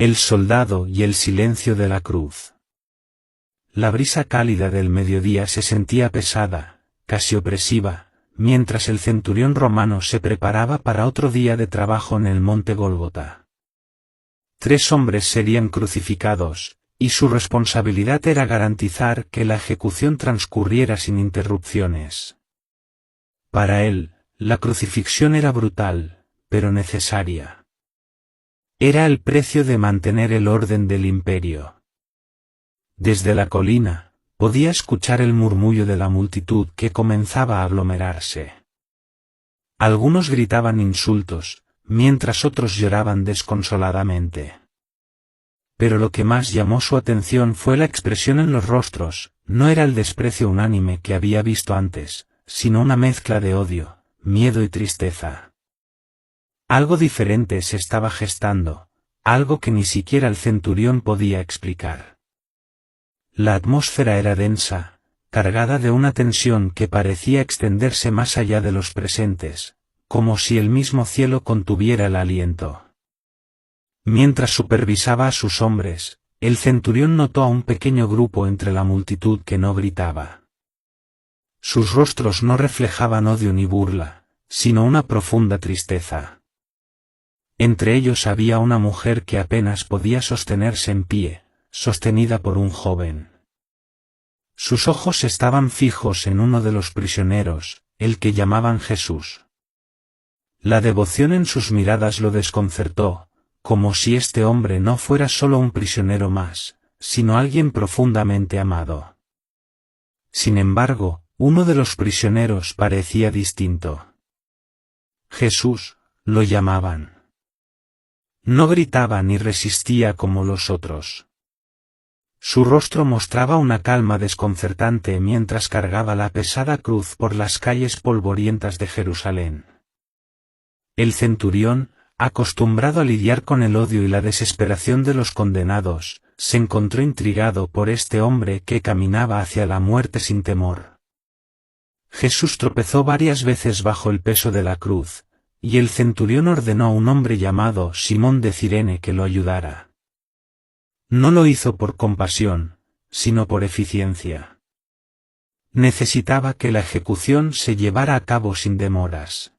El soldado y el silencio de la cruz. La brisa cálida del mediodía se sentía pesada, casi opresiva, mientras el centurión romano se preparaba para otro día de trabajo en el monte Gólgota. 3 hombres serían crucificados, y su responsabilidad era garantizar que la ejecución transcurriera sin interrupciones. Para él, la crucifixión era brutal, pero necesaria. Era el precio de mantener el orden del imperio. Desde la colina, podía escuchar el murmullo de la multitud que comenzaba a aglomerarse. Algunos gritaban insultos, mientras otros lloraban desconsoladamente. Pero lo que más llamó su atención fue la expresión en los rostros. No era el desprecio unánime que había visto antes, sino una mezcla de odio, miedo y tristeza. Algo diferente se estaba gestando, algo que ni siquiera el centurión podía explicar. La atmósfera era densa, cargada de una tensión que parecía extenderse más allá de los presentes, como si el mismo cielo contuviera el aliento. Mientras supervisaba a sus hombres, el centurión notó a un pequeño grupo entre la multitud que no gritaba. Sus rostros no reflejaban odio ni burla, sino una profunda tristeza. Entre ellos había una mujer que apenas podía sostenerse en pie, sostenida por un joven. Sus ojos estaban fijos en uno de los prisioneros, el que llamaban Jesús. La devoción en sus miradas lo desconcertó, como si este hombre no fuera solo un prisionero más, sino alguien profundamente amado. Sin embargo, uno de los prisioneros parecía distinto. Jesús, lo llamaban. No gritaba ni resistía como los otros. Su rostro mostraba una calma desconcertante mientras cargaba la pesada cruz por las calles polvorientas de Jerusalén. El centurión, acostumbrado a lidiar con el odio y la desesperación de los condenados, se encontró intrigado por este hombre que caminaba hacia la muerte sin temor. Jesús tropezó varias veces bajo el peso de la cruz, y el centurión ordenó a un hombre llamado Simón de Cirene que lo ayudara. No lo hizo por compasión, sino por eficiencia. Necesitaba que la ejecución se llevara a cabo sin demoras.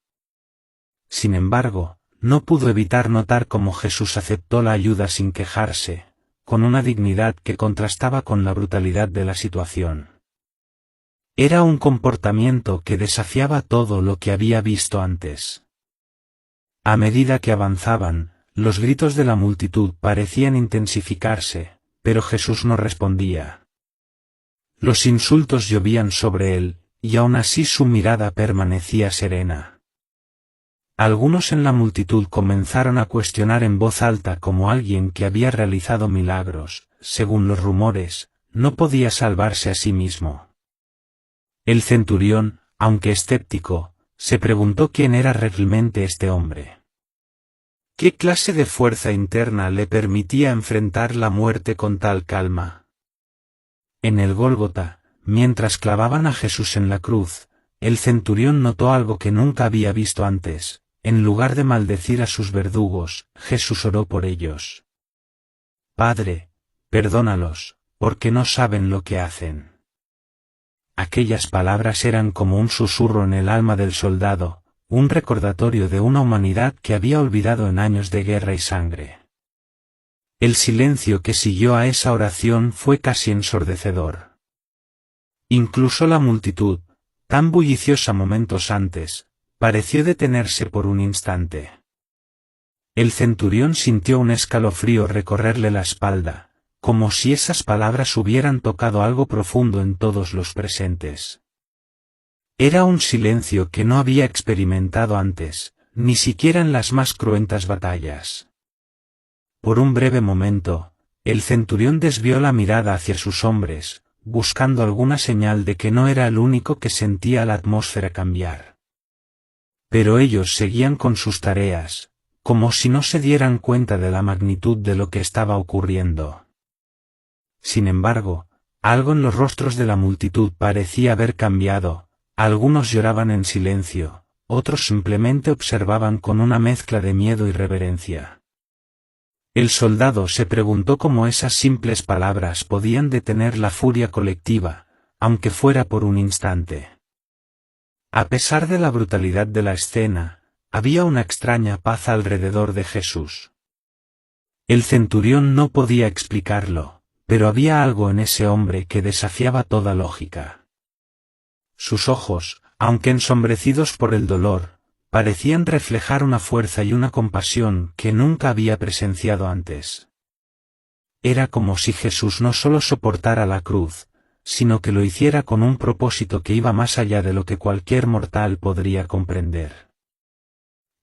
Sin embargo, no pudo evitar notar cómo Jesús aceptó la ayuda sin quejarse, con una dignidad que contrastaba con la brutalidad de la situación. Era un comportamiento que desafiaba todo lo que había visto antes. A medida que avanzaban, los gritos de la multitud parecían intensificarse, pero Jesús no respondía. Los insultos llovían sobre él, y aún así su mirada permanecía serena. Algunos en la multitud comenzaron a cuestionar en voz alta cómo alguien que había realizado milagros, según los rumores, no podía salvarse a sí mismo. El centurión, aunque escéptico, se preguntó quién era realmente este hombre. ¿Qué clase de fuerza interna le permitía enfrentar la muerte con tal calma? En el Gólgota, mientras clavaban a Jesús en la cruz, el centurión notó algo que nunca había visto antes. En lugar de maldecir a sus verdugos, Jesús oró por ellos. Padre, perdónalos, porque no saben lo que hacen. Aquellas palabras eran como un susurro en el alma del soldado, un recordatorio de una humanidad que había olvidado en años de guerra y sangre. El silencio que siguió a esa oración fue casi ensordecedor. Incluso la multitud, tan bulliciosa momentos antes, pareció detenerse por un instante. El centurión sintió un escalofrío recorrerle la espalda, como si esas palabras hubieran tocado algo profundo en todos los presentes. Era un silencio que no había experimentado antes, ni siquiera en las más cruentas batallas. Por un breve momento, el centurión desvió la mirada hacia sus hombres, buscando alguna señal de que no era el único que sentía la atmósfera cambiar. Pero ellos seguían con sus tareas, como si no se dieran cuenta de la magnitud de lo que estaba ocurriendo. Sin embargo, algo en los rostros de la multitud parecía haber cambiado. Algunos lloraban en silencio, otros simplemente observaban con una mezcla de miedo y reverencia. El soldado se preguntó cómo esas simples palabras podían detener la furia colectiva, aunque fuera por un instante. A pesar de la brutalidad de la escena, había una extraña paz alrededor de Jesús. El centurión no podía explicarlo, pero había algo en ese hombre que desafiaba toda lógica. Sus ojos, aunque ensombrecidos por el dolor, parecían reflejar una fuerza y una compasión que nunca había presenciado antes. Era como si Jesús no solo soportara la cruz, sino que lo hiciera con un propósito que iba más allá de lo que cualquier mortal podría comprender.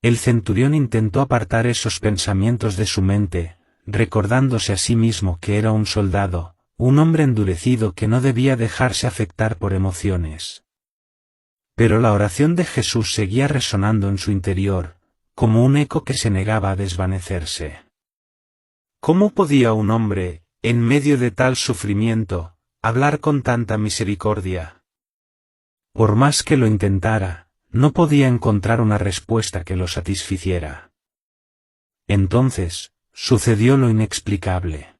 El centurión intentó apartar esos pensamientos de su mente, recordándose a sí mismo que era un soldado, un hombre endurecido que no debía dejarse afectar por emociones. Pero la oración de Jesús seguía resonando en su interior, como un eco que se negaba a desvanecerse. ¿Cómo podía un hombre, en medio de tal sufrimiento, hablar con tanta misericordia? Por más que lo intentara, no podía encontrar una respuesta que lo satisficiera. Entonces, sucedió lo inexplicable.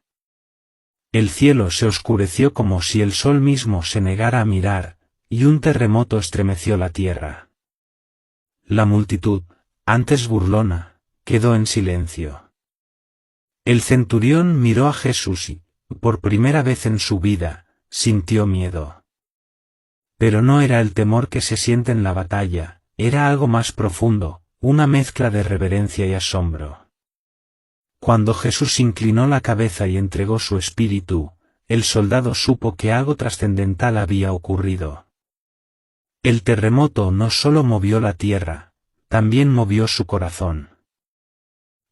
El cielo se oscureció como si el sol mismo se negara a mirar, y un terremoto estremeció la tierra. La multitud, antes burlona, quedó en silencio. El centurión miró a Jesús y, por primera vez en su vida, sintió miedo. Pero no era el temor que se siente en la batalla, era algo más profundo, una mezcla de reverencia y asombro. Cuando Jesús inclinó la cabeza y entregó su espíritu, el soldado supo que algo trascendental había ocurrido. El terremoto no solo movió la tierra, también movió su corazón.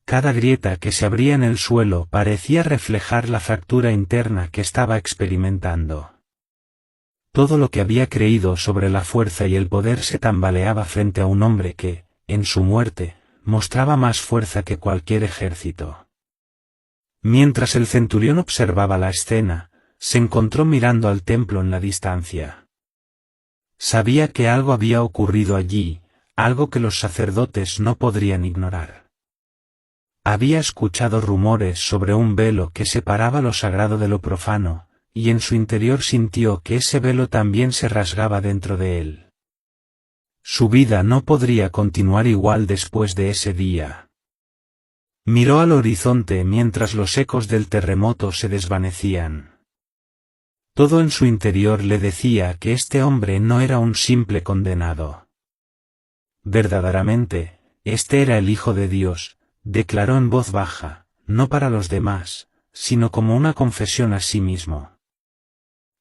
Cada grieta que se abría en el suelo parecía reflejar la fractura interna que estaba experimentando. Todo lo que había creído sobre la fuerza y el poder se tambaleaba frente a un hombre que, en su muerte, mostraba más fuerza que cualquier ejército. Mientras el centurión observaba la escena, se encontró mirando al templo en la distancia. Sabía que algo había ocurrido allí, algo que los sacerdotes no podrían ignorar. Había escuchado rumores sobre un velo que separaba lo sagrado de lo profano, y en su interior sintió que ese velo también se rasgaba dentro de él. Su vida no podría continuar igual después de ese día. Miró al horizonte mientras los ecos del terremoto se desvanecían. Todo en su interior le decía que este hombre no era un simple condenado. Verdaderamente, este era el Hijo de Dios, declaró en voz baja, no para los demás, sino como una confesión a sí mismo.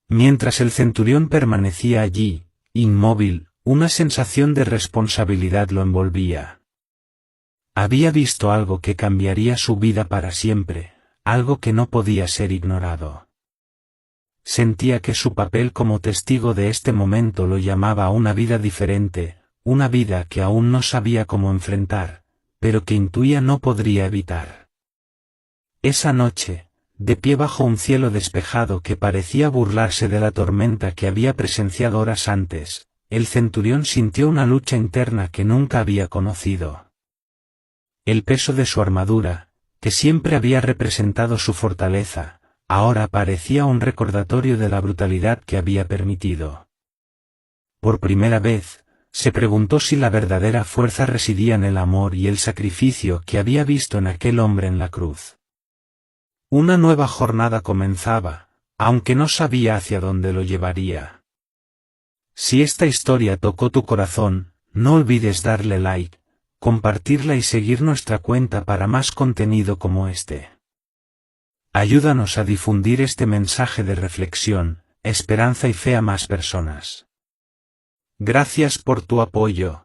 Mientras el centurión permanecía allí, inmóvil, una sensación de responsabilidad lo envolvía. Había visto algo que cambiaría su vida para siempre, algo que no podía ser ignorado. Sentía que su papel como testigo de este momento lo llamaba a una vida diferente, una vida que aún no sabía cómo enfrentar, pero que intuía no podría evitar. Esa noche, de pie bajo un cielo despejado que parecía burlarse de la tormenta que había presenciado horas antes, el centurión sintió una lucha interna que nunca había conocido. El peso de su armadura, que siempre había representado su fortaleza, ahora parecía un recordatorio de la brutalidad que había permitido. Por primera vez, se preguntó si la verdadera fuerza residía en el amor y el sacrificio que había visto en aquel hombre en la cruz. Una nueva jornada comenzaba, aunque no sabía hacia dónde lo llevaría. Si esta historia tocó tu corazón, no olvides darle like, compartirla y seguir nuestra cuenta para más contenido como este. Ayúdanos a difundir este mensaje de reflexión, esperanza y fe a más personas. Gracias por tu apoyo.